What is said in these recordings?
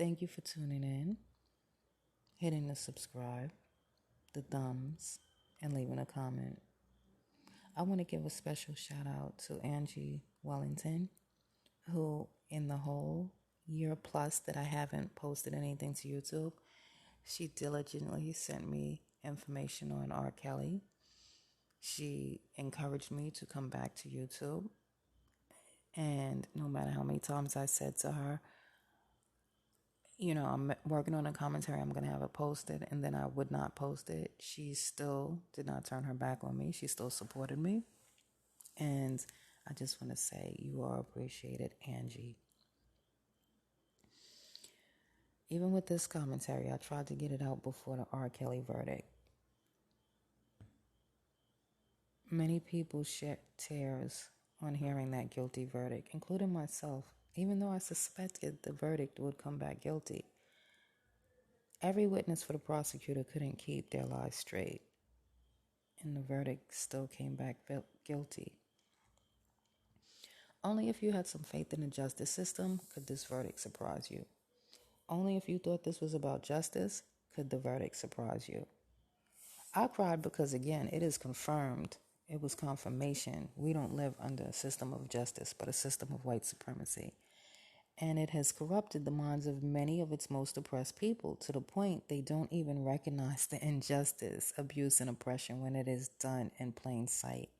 Thank you for tuning in, hitting the subscribe, the thumbs, and leaving a comment. I want to give a special shout out to Angie Wellington, who in the whole year plus that I haven't posted anything to YouTube, she diligently sent me information on R. Kelly. She encouraged me to come back to YouTube. And no matter how many times I said to her, I'm working on a commentary, I'm going to have it posted, and then I would not post it. She still did not turn her back on me. She still supported me. And I just want to say you are appreciated, Angie. Even with this commentary, I tried to get it out before the R. Kelly verdict. Many people shed tears on hearing that guilty verdict, including myself, even though I suspected the verdict would come back guilty. Every witness for the prosecutor couldn't keep their lies straight, and the verdict still came back guilty. Only if you had some faith in the justice system could this verdict surprise you. Only if you thought this was about justice could the verdict surprise you. I cried because, again, it is confirmed. It was confirmation. We don't live under a system of justice, but a system of white supremacy. And it has corrupted the minds of many of its most oppressed people to the point they don't even recognize the injustice, abuse, and oppression when it is done in plain sight.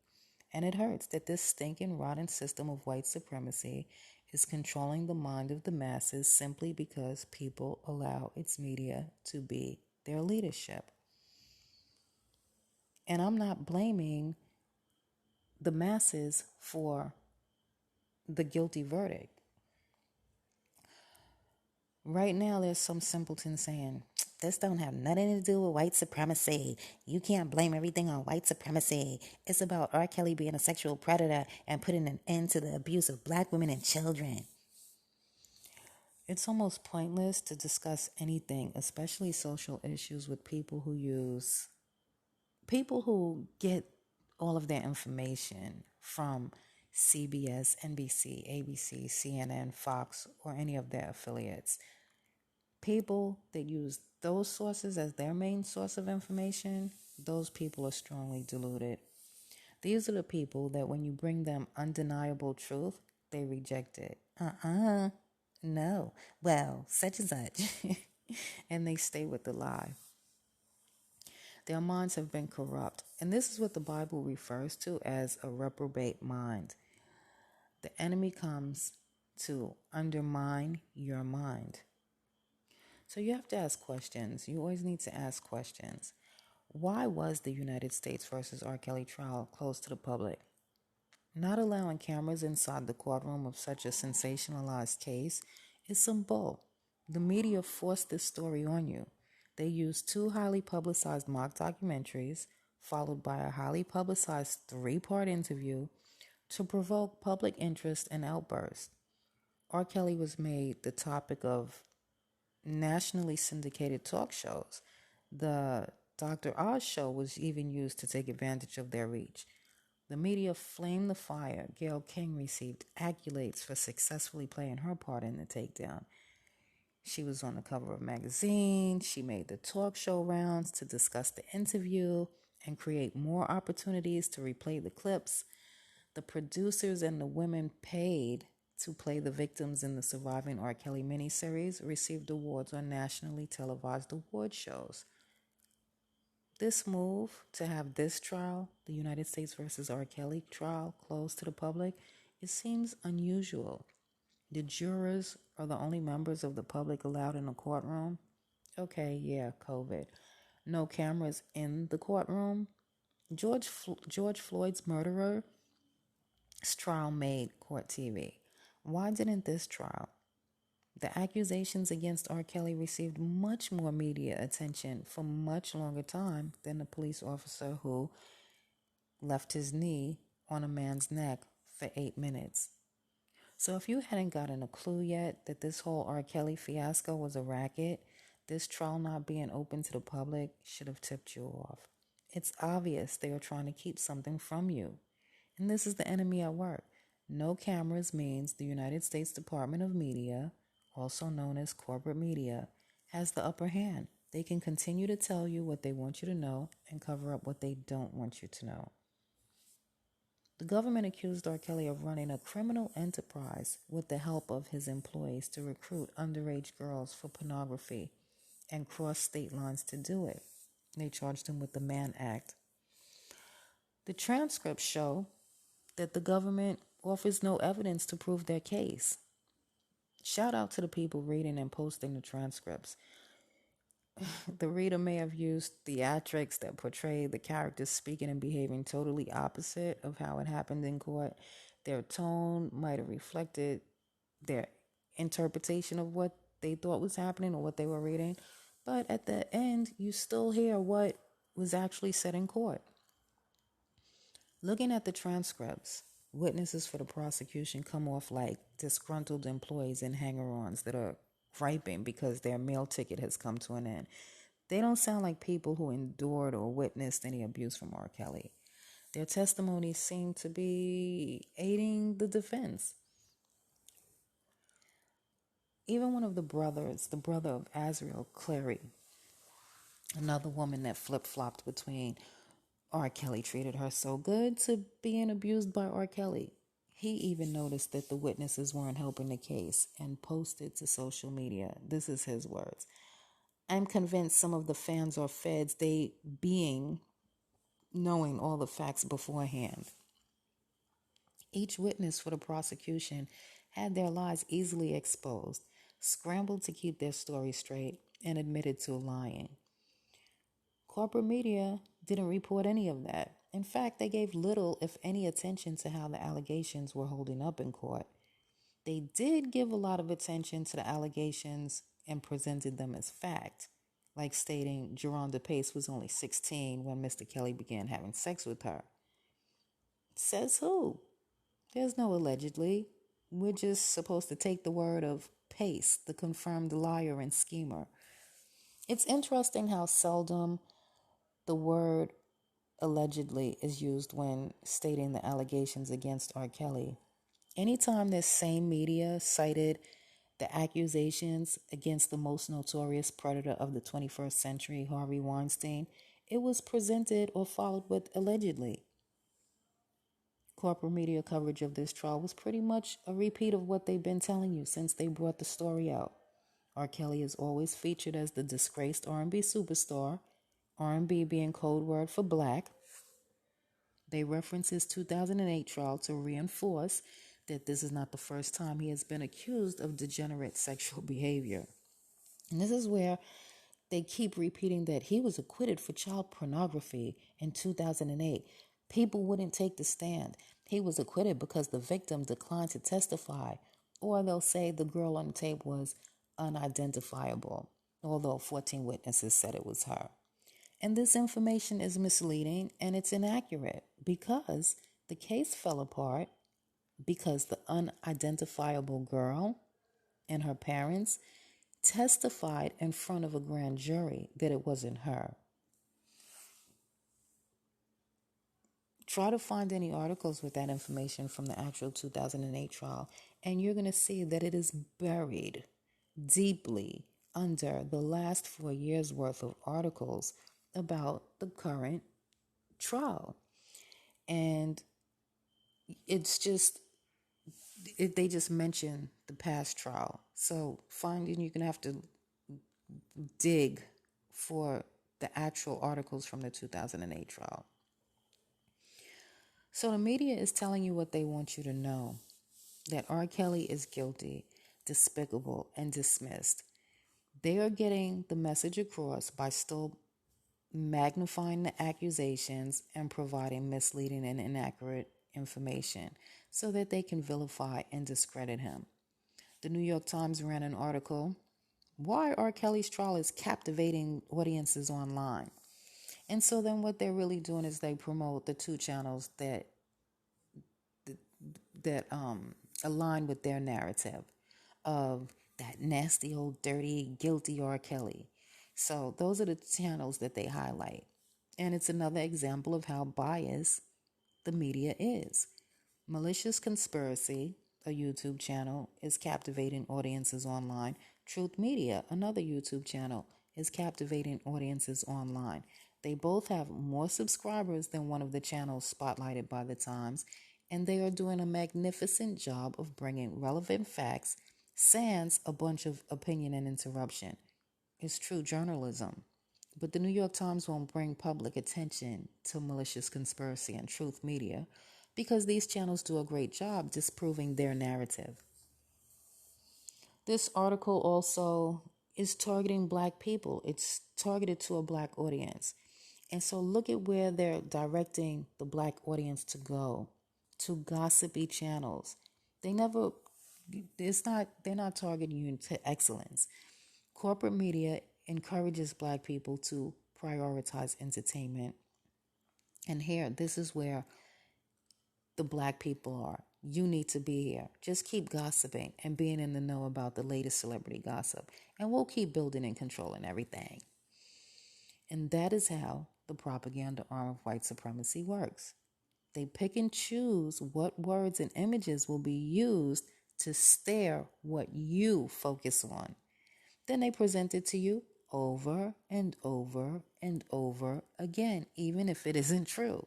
And it hurts that this stinking, rotten system of white supremacy is controlling the mind of the masses simply because people allow its media to be their leadership. And I'm not blaming the masses for the guilty verdict. Right now, there's some simpleton saying, this don't have nothing to do with white supremacy. You can't blame everything on white supremacy. It's about R. Kelly being a sexual predator and putting an end to the abuse of black women and children. It's almost pointless to discuss anything, especially social issues, with people who get all of their information from CBS, NBC, ABC, CNN, Fox, or any of their affiliates. People that use those sources as their main source of information, those people are strongly deluded. These are the people that when you bring them undeniable truth, they reject it. No. Well, such and such. And they stay with the lie. Their minds have been corrupt. And this is what the Bible refers to as a reprobate mind. The enemy comes to undermine your mind. So you have to ask questions. You always need to ask questions. Why was the United States versus R. Kelly trial closed to the public? Not allowing cameras inside the courtroom of such a sensationalized case is some bull. The media forced this story on you. They used 2 highly publicized mock documentaries, followed by a highly publicized 3-part interview, to provoke public interest and outburst. R. Kelly was made the topic of nationally syndicated talk shows. The Dr. Oz show was even used to take advantage of their reach. The media flamed the fire. Gayle King received accolades for successfully playing her part in the takedown. She was on the cover of magazines. She made the talk show rounds to discuss the interview and create more opportunities to replay the clips. The producers and the women paid to play the victims in the Surviving R. Kelly miniseries received awards on nationally televised award shows. This move to have this trial, the United States versus R. Kelly trial, closed to the public, it seems unusual. The jurors are the only members of the public allowed in the courtroom. Okay, yeah, COVID. No cameras in the courtroom. George Floyd's murderer's trial made court TV. Why didn't this trial? The accusations against R. Kelly received much more media attention for much longer time than the police officer who left his knee on a man's neck for 8 minutes. So if you hadn't gotten a clue yet that this whole R. Kelly fiasco was a racket, this trial not being open to the public should have tipped you off. It's obvious they are trying to keep something from you. And this is the enemy at work. No cameras means the United States Department of Media, also known as corporate media, has the upper hand. They can continue to tell you what they want you to know and cover up what they don't want you to know. The government accused R. Kelly of running a criminal enterprise with the help of his employees to recruit underage girls for pornography and cross state lines to do it. They charged him with the Mann Act. The transcripts show that the government offers no evidence to prove their case. Shout out to the people reading and posting the transcripts. The reader may have used theatrics that portray the characters speaking and behaving totally opposite of how it happened in court. Their tone might have reflected their interpretation of what they thought was happening or what they were reading. But at the end, you still hear what was actually said in court. Looking at the transcripts, witnesses for the prosecution come off like disgruntled employees and hanger-ons that are griping because their meal ticket has come to an end. They don't sound like people who endured or witnessed any abuse from R. Kelly. Their testimonies seem to be aiding the defense. Even one of the brothers, the brother of Azriel Clary, another woman that flip-flopped between R. Kelly treated her so good to being abused by R. Kelly. He even noticed that the witnesses weren't helping the case and posted to social media. This is his words. I'm convinced some of the fans are feds, they being knowing all the facts beforehand. Each witness for the prosecution had their lies easily exposed, scrambled to keep their story straight, and admitted to lying. Corporate media didn't report any of that. In fact, they gave little, if any, attention to how the allegations were holding up in court. They did give a lot of attention to the allegations and presented them as fact, like stating Geronda Pace was only 16 when Mr. Kelly began having sex with her. Says who? There's no allegedly. We're just supposed to take the word of Pace, the confirmed liar and schemer. It's interesting how seldom the word allegedly is used when stating the allegations against R. Kelly. Anytime this same media cited the accusations against the most notorious predator of the 21st century, Harvey Weinstein, it was presented or followed with allegedly. Corporate media coverage of this trial was pretty much a repeat of what they've been telling you since they brought the story out. R. Kelly is always featured as the disgraced R&B superstar, R&B being code word for black. They reference his 2008 trial to reinforce that this is not the first time he has been accused of degenerate sexual behavior. And this is where they keep repeating that he was acquitted for child pornography in 2008. People wouldn't take the stand. He was acquitted because the victim declined to testify, or they'll say the girl on the tape was unidentifiable, although 14 witnesses said it was her. And this information is misleading and it's inaccurate because the case fell apart because the unidentifiable girl and her parents testified in front of a grand jury that it wasn't her. Try to find any articles with that information from the actual 2008 trial, and you're going to see that it is buried deeply under the last 4 years' worth of articles about the current trial. And it's just, they just mention the past trial. So finding, you're going to have to dig for the actual articles from the 2008 trial. So the media is telling you what they want you to know, that R. Kelly is guilty, despicable, and dismissed. They are getting the message across by still magnifying the accusations and providing misleading and inaccurate information so that they can vilify and discredit him. The New York Times ran an article, "Why R. Kelly's Trial is Captivating Audiences Online." And so then what they're really doing is they promote the two channels that align with their narrative of that nasty old dirty guilty R. Kelly. So those are the channels that they highlight. And it's another example of how biased the media is. Malicious conspiracy, a YouTube channel, is captivating audiences online. Truth Media, another YouTube channel, is captivating audiences online. They both have more subscribers than one of the channels spotlighted by the Times, and they are doing a magnificent job of bringing relevant facts, sans a bunch of opinion and interruption. It's true journalism. But the New York Times won't bring public attention to malicious conspiracy and Truth Media because these channels do a great job disproving their narrative. This article also is targeting Black people. It's targeted to a Black audience. And so look at where they're directing the Black audience to go, to gossipy channels. They're not targeting you to excellence. Corporate media encourages Black people to prioritize entertainment. And here, this is where the Black people are. You need to be here. Just keep gossiping and being in the know about the latest celebrity gossip. And we'll keep building and controlling everything. And that is how the propaganda arm of white supremacy works. They pick and choose what words and images will be used to stare what you focus on. Then they present it to you over and over and over again, even if it isn't true.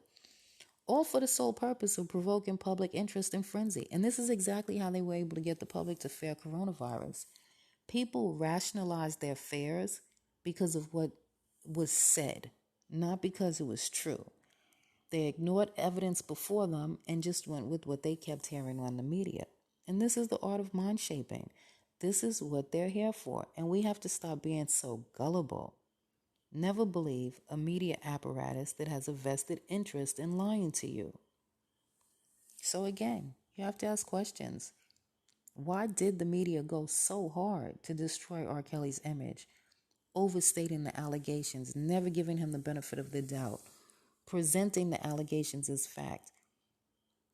All for the sole purpose of provoking public interest and frenzy. And this is exactly how they were able to get the public to fear coronavirus. People rationalized their fears because of what was said, not because it was true. They ignored evidence before them and just went with what they kept hearing on the media. And this is the art of mind shaping. This is what they're here for. And we have to stop being so gullible. Never believe a media apparatus that has a vested interest in lying to you. So again, you have to ask questions. Why did the media go so hard to destroy R. Kelly's image, overstating the allegations, never giving him the benefit of the doubt, presenting the allegations as fact?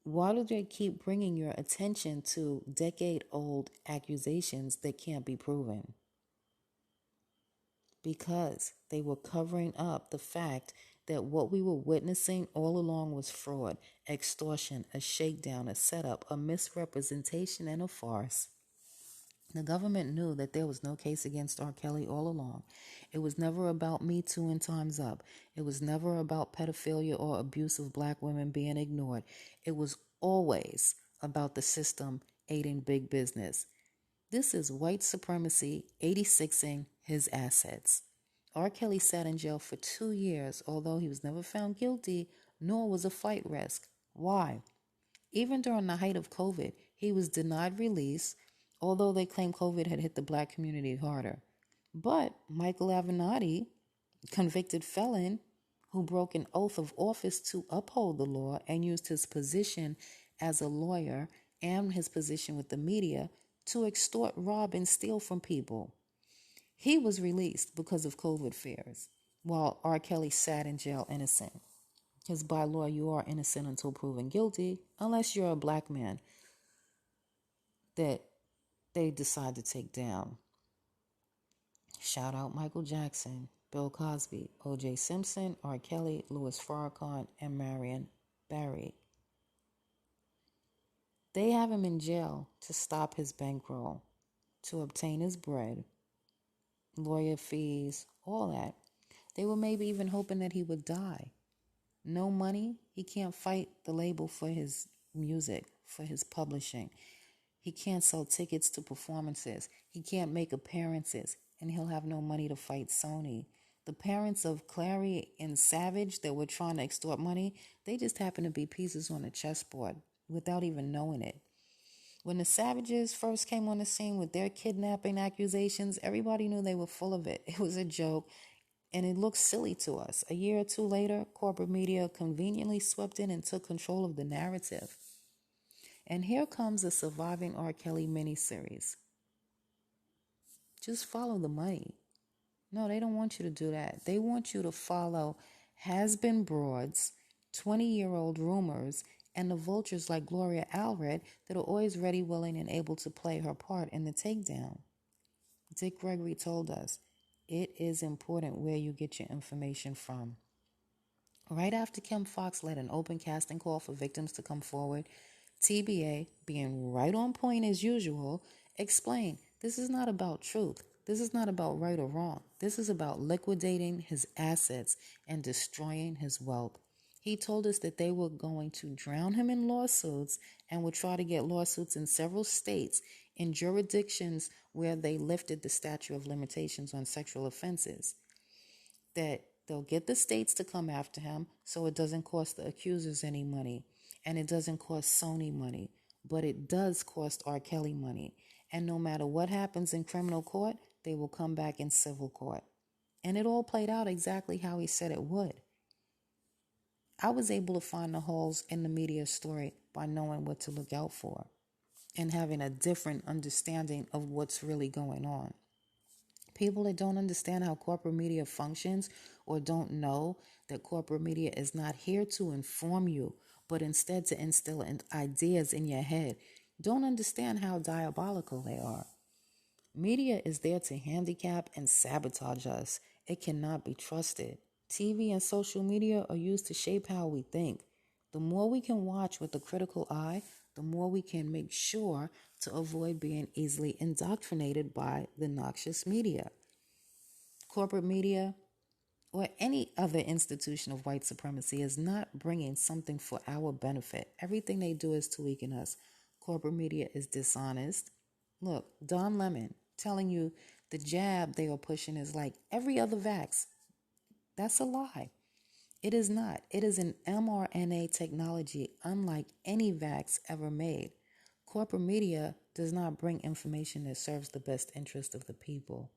Why do they keep bringing your attention to decade-old accusations that can't be proven? Because they were covering up the fact that what we were witnessing all along was fraud, extortion, a shakedown, a setup, a misrepresentation, and a farce. The government knew that there was no case against R. Kelly all along. It was never about Me Too and Time's Up. It was never about pedophilia or abuse of Black women being ignored. It was always about the system aiding big business. This is white supremacy 86ing his assets. R. Kelly sat in jail for 2 years, although he was never found guilty, nor was a fight risk. Why? Even during the height of COVID, he was denied release, although they claim COVID had hit the Black community harder. But Michael Avenatti, convicted felon who broke an oath of office to uphold the law and used his position as a lawyer and his position with the media to extort, rob, and steal from people. He was released because of COVID fears, while R. Kelly sat in jail innocent. Because by law, you are innocent until proven guilty, unless you're a Black man that they decide to take down. Shout out Michael Jackson, Bill Cosby, O.J. Simpson, R. Kelly, Louis Farrakhan, and Marion Barry. They have him in jail to stop his bankroll, to obtain his bread, lawyer fees, all that. They were maybe even hoping that he would die. No money, he can't fight the label for his music, for his publishing. He can't sell tickets to performances. He can't make appearances, and he'll have no money to fight Sony. The parents of Clary and Savage that were trying to extort money, they just happen to be pieces on a chessboard without even knowing it. When the Savages first came on the scene with their kidnapping accusations, everybody knew they were full of it. It was a joke, and it looked silly to us. A year or two later, corporate media conveniently swept in and took control of the narrative. And here comes a Surviving R. Kelly miniseries. Just follow the money. No, they don't want you to do that. They want you to follow has-been broads, 20-year-old rumors, and the vultures like Gloria Allred that are always ready, willing, and able to play her part in the takedown. Dick Gregory told us, it is important where you get your information from. Right after Kim Fox led an open casting call for victims to come forward, TBA, being right on point as usual, explained this is not about truth. This is not about right or wrong. This is about liquidating his assets and destroying his wealth. He told us that they were going to drown him in lawsuits and would try to get lawsuits in several states in jurisdictions where they lifted the statute of limitations on sexual offenses. That they'll get the states to come after him so it doesn't cost the accusers any money and it doesn't cost Sony money, but it does cost R. Kelly money. And no matter what happens in criminal court, they will come back in civil court. And it all played out exactly how he said it would. I was able to find the holes in the media story by knowing what to look out for and having a different understanding of what's really going on. People that don't understand how corporate media functions or don't know that corporate media is not here to inform you, but instead to instill ideas in your head, don't understand how diabolical they are. Media is there to handicap and sabotage us. It cannot be trusted. TV and social media are used to shape how we think. The more we can watch with a critical eye, the more we can make sure to avoid being easily indoctrinated by the noxious media. Corporate media or any other institution of white supremacy is not bringing something for our benefit. Everything they do is to weaken us. Corporate media is dishonest. Look, Don Lemon telling you the jab they are pushing is like every other vax. That's a lie. It is not. It is an mRNA technology unlike any vax ever made. Corporate media does not bring information that serves the best interest of the people.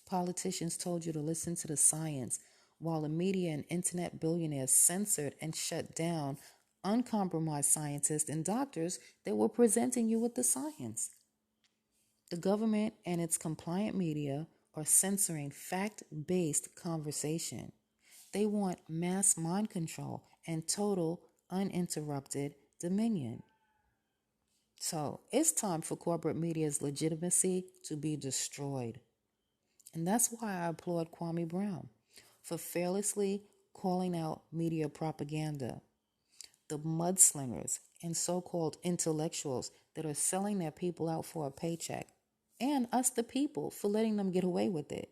Politicians told you to listen to the science, while the media and internet billionaires censored and shut down uncompromised scientists and doctors that were presenting you with the science. The government and its compliant media are censoring fact-based conversation. They want mass mind control and total uninterrupted dominion. So it's time for corporate media's legitimacy to be destroyed. And that's why I applaud Kwame Brown for fearlessly calling out media propaganda, the mudslingers and so-called intellectuals that are selling their people out for a paycheck, and us the people for letting them get away with it.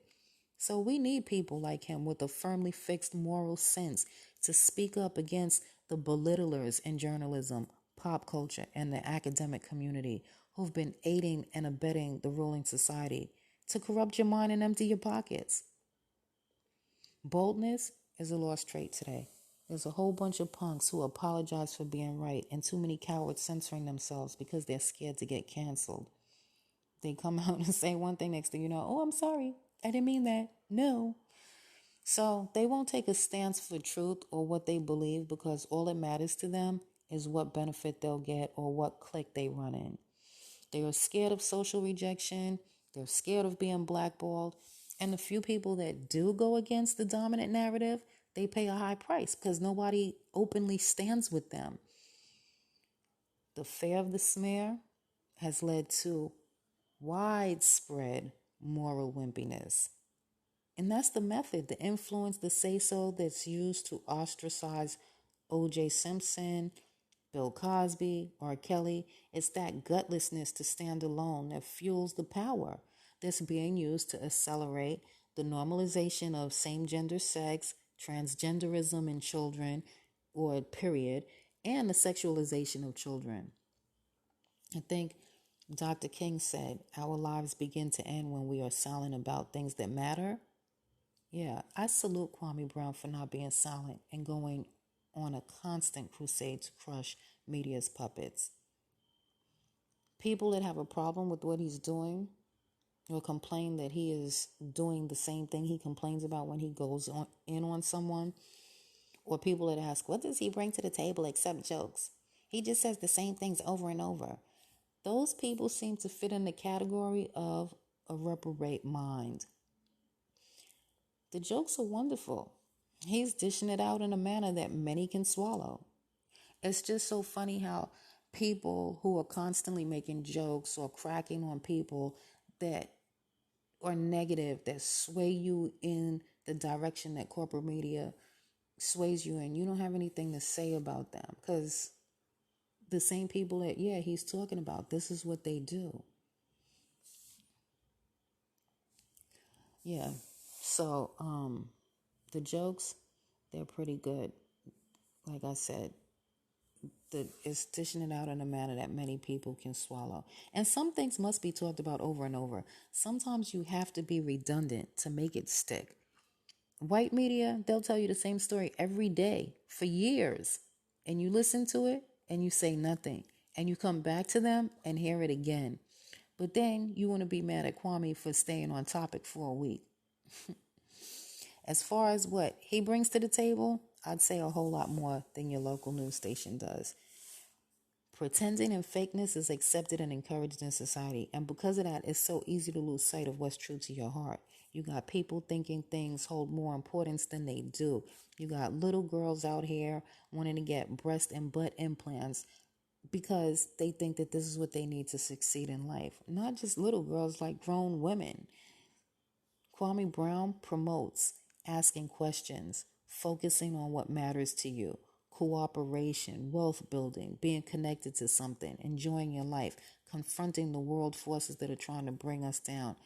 So we need people like him with a firmly fixed moral sense to speak up against the belittlers in journalism, pop culture, and the academic community who've been aiding and abetting the ruling society to corrupt your mind and empty your pockets. Boldness is a lost trait today. There's a whole bunch of punks who apologize for being right and too many cowards censoring themselves because they're scared to get canceled. They come out and say one thing, next thing you know, oh, I'm sorry, I didn't mean that. No. So they won't take a stance for truth or what they believe because all that matters to them is what benefit they'll get or what clique they run in. They are scared of social rejection. They're scared of being blackballed. And the few people that do go against the dominant narrative, they pay a high price because nobody openly stands with them. The fear of the smear has led to widespread moral wimpiness. And that's the method, the influence, the say-so that's used to ostracize O.J. Simpson, Bill Cosby, R. Kelly. It's that gutlessness to stand alone that fuels the power that's being used to accelerate the normalization of same-gender sex, transgenderism in children, or period, and the sexualization of children. I think Dr. King said, our lives begin to end when we are silent about things that matter. Yeah, I salute Kwame Brown for not being silent and going on a constant crusade to crush media's puppets. People that have a problem with what he's doing or complain that he is doing the same thing he complains about when he goes in on someone, or people that ask, what does he bring to the table except jokes? He just says the same things over and over. Those people seem to fit in the category of a reprobate mind. The jokes are wonderful. He's dishing it out in a manner that many can swallow. It's just so funny how people who are constantly making jokes or cracking on people that are negative, that sway you in the direction that corporate media sways you in, you don't have anything to say about them because The same people that, yeah, he's talking about, this is what they do. Yeah. So, the jokes, they're pretty good. Like I said, it's dishing it out in a manner that many people can swallow. And some things must be talked about over and over. Sometimes you have to be redundant to make it stick. White media, they'll tell you the same story every day for years. And you listen to it and you say nothing. And you come back to them and hear it again. But then you want to be mad at Kwame for staying on topic for a week. As far as what he brings to the table, I'd say a whole lot more than your local news station does. Pretending and fakeness is accepted and encouraged in society. And because of that, it's so easy to lose sight of what's true to your heart. You got people thinking things hold more importance than they do. You got little girls out here wanting to get breast and butt implants because they think that this is what they need to succeed in life. Not just little girls, like grown women. Kwame Brown promotes asking questions, focusing on what matters to you, cooperation, wealth building, being connected to something, enjoying your life, confronting the world forces that are trying to bring us down.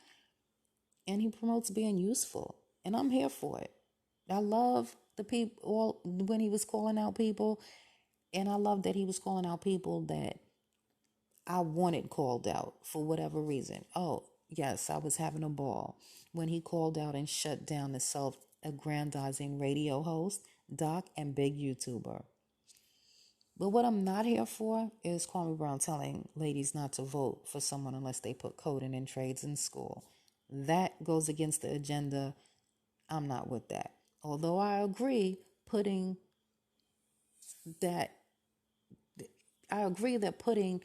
And he promotes being useful, and I'm here for it. I love the people when he was calling out people, and I love that he was calling out people that I wanted called out for whatever reason. Oh, yes, I was having a ball when he called out and shut down the self-aggrandizing radio host, doc, and big YouTuber. But what I'm not here for is Kwame Brown telling ladies not to vote for someone unless they put coding and trades in school. That goes against the agenda. I'm not with that. Although I agree that putting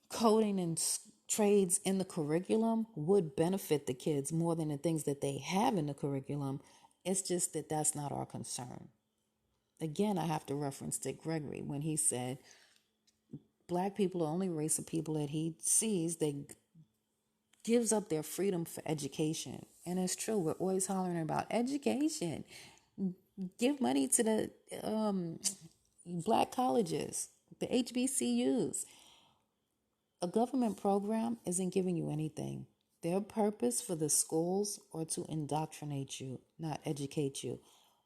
coding and trades in the curriculum would benefit the kids more than the things that they have in the curriculum. It's just that that's not our concern. Again, I have to reference Dick Gregory when he said black people are the only race of people that he sees that gives up their freedom for education. And it's true. We're always hollering about education. Give money to the black colleges, the HBCUs. A government program isn't giving you anything. Their purpose for the schools are to indoctrinate you, not educate you.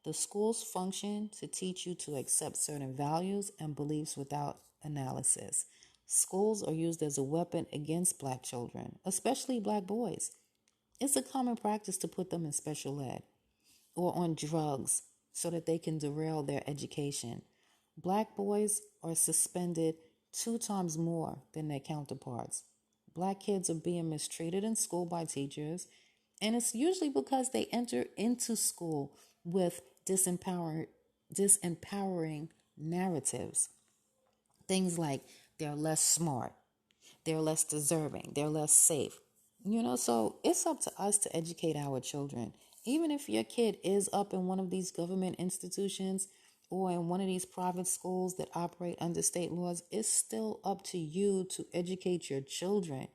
The schools function to teach you to accept certain values and beliefs without analysis. Schools are used as a weapon against black children, especially black boys. It's a common practice to put them in special ed or on drugs so that they can derail their education. Black boys are suspended 2 times more than their counterparts. Black kids are being mistreated in school by teachers, and it's usually because they enter into school with disempowering narratives. Things like they're less smart, they're less deserving, they're less safe. So it's up to us to educate our children. Even if your kid is up in one of these government institutions or in one of these private schools that operate under state laws, it's still up to you to educate your children.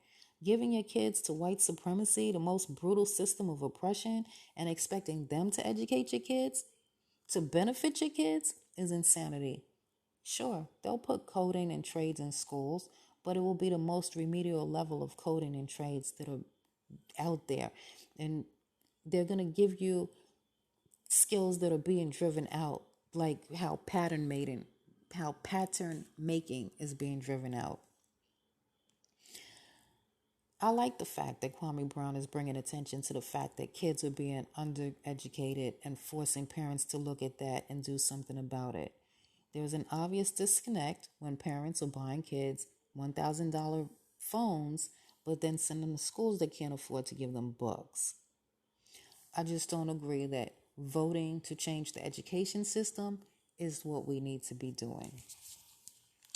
Giving your kids to white supremacy, the most brutal system of oppression, and expecting them to educate your kids, to benefit your kids, is insanity. Sure, they'll put coding and trades in schools, but it will be the most remedial level of coding and trades that are out there. And they're going to give you skills that are being driven out, like how pattern making is being driven out. I like the fact that Kwame Brown is bringing attention to the fact that kids are being undereducated and forcing parents to look at that and do something about it. There's an obvious disconnect when parents are buying kids $1,000 phones, but then send them to schools that can't afford to give them books. I just don't agree that voting to change the education system is what we need to be doing.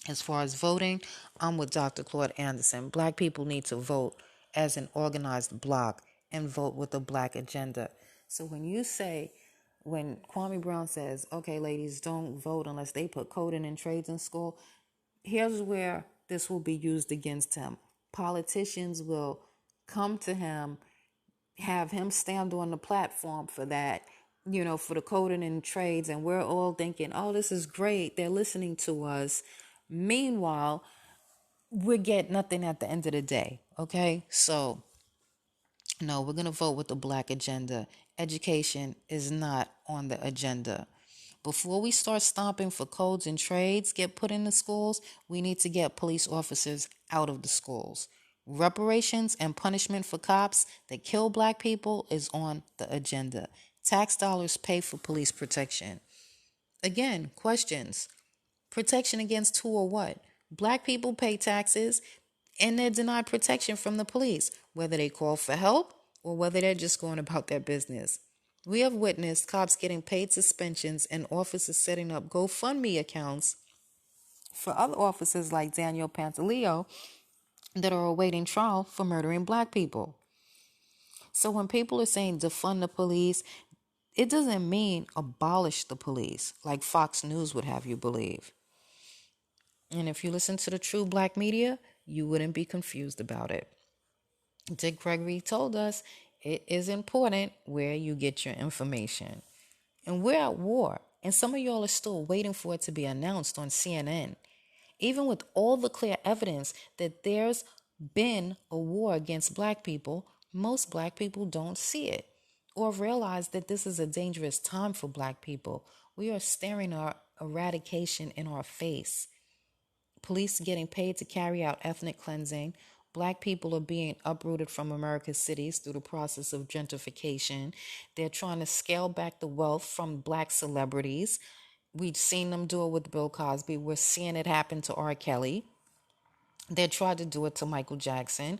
As far as voting, I'm with Dr. Claude Anderson. Black people need to vote as an organized bloc and vote with a black agenda. So when Kwame Brown says, okay, ladies, don't vote unless they put coding and trades in school, here's where this will be used against him. Politicians will come to him, have him stand on the platform for that, for the coding and trades. And we're all thinking, oh, this is great. They're listening to us. Meanwhile, we get nothing at the end of the day. Okay, so no, we're going to vote with the black agenda. Education is not on the agenda. Before we start stomping for codes and trades get put in the schools, we need to get police officers out of the schools. Reparations and punishment for cops that kill black people is on the agenda. Tax dollars pay for police protection. Again, questions. Protection against who or what? Black people pay taxes and they're denied protection from the police, whether they call for help or whether they're just going about their business. We have witnessed cops getting paid suspensions and officers setting up GoFundMe accounts for other officers like Daniel Pantaleo that are awaiting trial for murdering black people. So when people are saying defund the police, it doesn't mean abolish the police like Fox News would have you believe. And if you listen to the true black media, you wouldn't be confused about it. Dick Gregory told us it is important where you get your information. And we're at war. And some of y'all are still waiting for it to be announced on CNN. Even with all the clear evidence that there's been a war against black people, most black people don't see it or realize that this is a dangerous time for black people. We are staring our eradication in our face. Police getting paid to carry out ethnic cleansing. Black people are being uprooted from America's cities through the process of gentrification. They're trying to scale back the wealth from black celebrities. We've seen them do it with Bill Cosby. We're seeing it happen to R. Kelly. They tried to do it to Michael Jackson.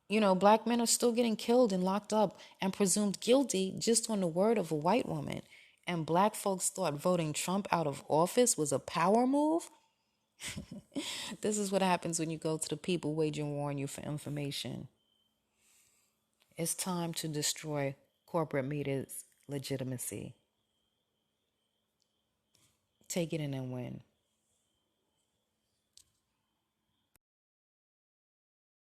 Black men are still getting killed and locked up and presumed guilty just on the word of a white woman. And black folks thought voting Trump out of office was a power move? This is what happens when you go to the people waging war on you for information. It's time to destroy corporate media's legitimacy. Take it in and win.